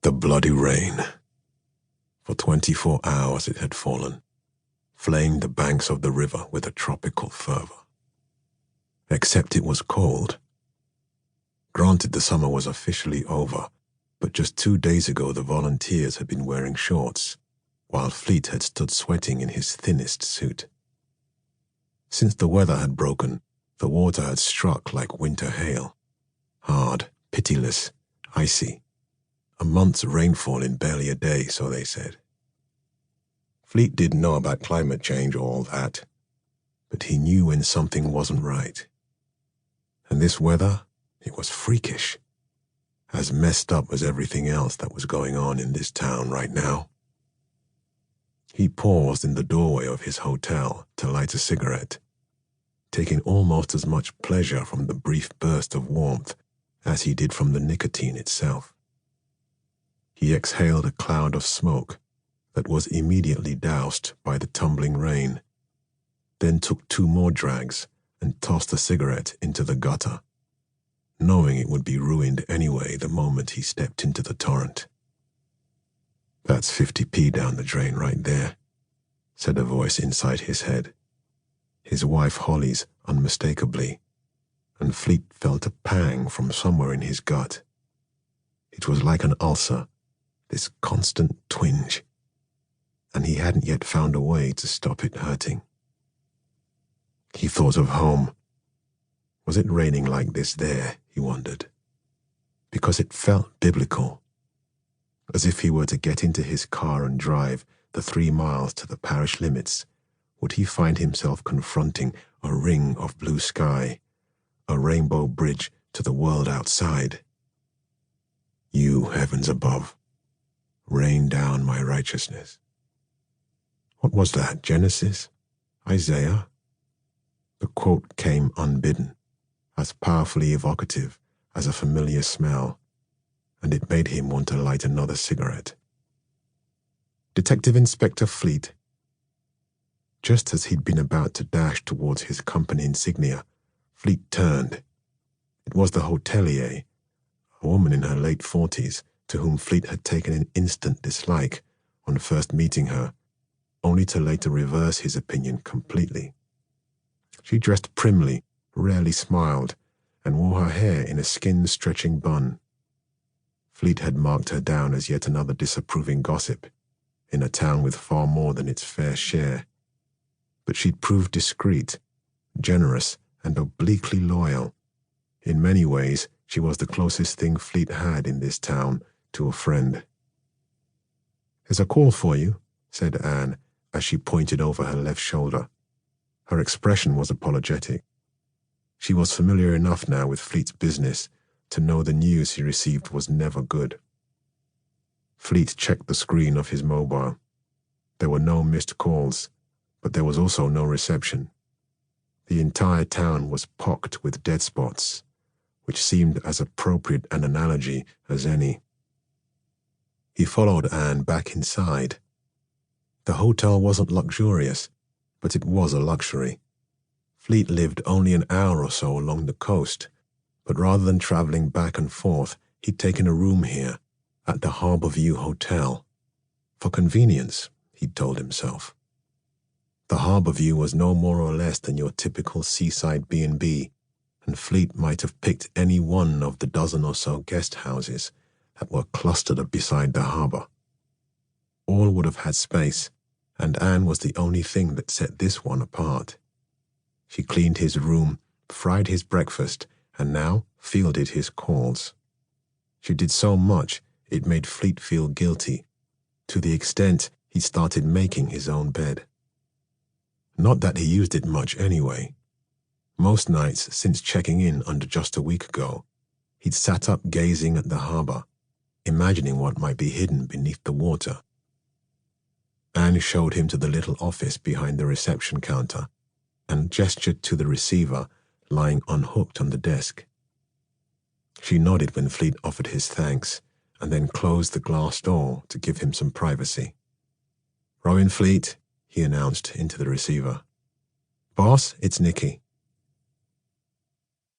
The bloody rain. For 24 hours it had fallen, flaying the banks of the river with a tropical fervor. Except it was cold. Granted, the summer was officially over, but just 2 days ago the volunteers had been wearing shorts, while Fleet had stood sweating in his thinnest suit. Since the weather had broken, the water had struck like winter hail. Hard, pitiless, icy. A month's rainfall in barely a day, so they said. Fleet didn't know about climate change or all that, but he knew when something wasn't right. And this weather, it was freakish, as messed up as everything else that was going on in this town right now. He paused in the doorway of his hotel to light a cigarette, taking almost as much pleasure from the brief burst of warmth as he did from the nicotine itself. He exhaled a cloud of smoke that was immediately doused by the tumbling rain, then took 2 more drags and tossed the cigarette into the gutter, knowing it would be ruined anyway the moment he stepped into the torrent. "That's 50p down the drain right there," said a voice inside his head, his wife Holly's unmistakably, and Fleet felt a pang from somewhere in his gut. It was like an ulcer, this constant twinge, and he hadn't yet found a way to stop it hurting. He thought of home. Was it raining like this there, he wondered? Because it felt biblical, as if he were to get into his car and drive the 3 miles to the parish limits, would he find himself confronting a ring of blue sky, a rainbow bridge to the world outside. "You, heavens above, rain down my righteousness." What was that, Genesis? Isaiah? The quote came unbidden, as powerfully evocative as a familiar smell, and it made him want to light another cigarette. Detective Inspector Fleet. Just as he'd been about to dash towards his company insignia, Fleet turned. It was the hotelier, a woman in her late 40s, to whom Fleet had taken an instant dislike on first meeting her, only to later reverse his opinion completely. She dressed primly, rarely smiled, and wore her hair in a skin-stretching bun. Fleet had marked her down as yet another disapproving gossip, in a town with far more than its fair share. But she'd proved discreet, generous, and obliquely loyal. In many ways, she was the closest thing Fleet had in this town to a friend. "There's a call for you," said Anne, as she pointed over her left shoulder. Her expression was apologetic. She was familiar enough now with Fleet's business to know the news he received was never good. Fleet checked the screen of his mobile. There were no missed calls, but there was also no reception. The entire town was pocked with dead spots, which seemed as appropriate an analogy as any. He followed Anne back inside. The hotel wasn't luxurious, but it was a luxury. Fleet lived only an hour or so along the coast, but rather than traveling back and forth, he'd taken a room here, at the Harbour View Hotel. For convenience, he'd told himself. The Harbour View was no more or less than your typical seaside B&B, and Fleet might have picked any one of the dozen or so guest houses that were clustered up beside the harbour. All would have had space, and Anne was the only thing that set this one apart. She cleaned his room, fried his breakfast, and now fielded his calls. She did so much it made Fleet feel guilty, to the extent he started making his own bed. Not that he used it much anyway. Most nights since checking in under just a week ago, he'd sat up gazing at the harbour, imagining what might be hidden beneath the water. Anne showed him to the little office behind the reception counter and gestured to the receiver lying unhooked on the desk. She nodded when Fleet offered his thanks and then closed the glass door to give him some privacy. "Rowan Fleet," he announced into the receiver. "Boss, it's Nicky."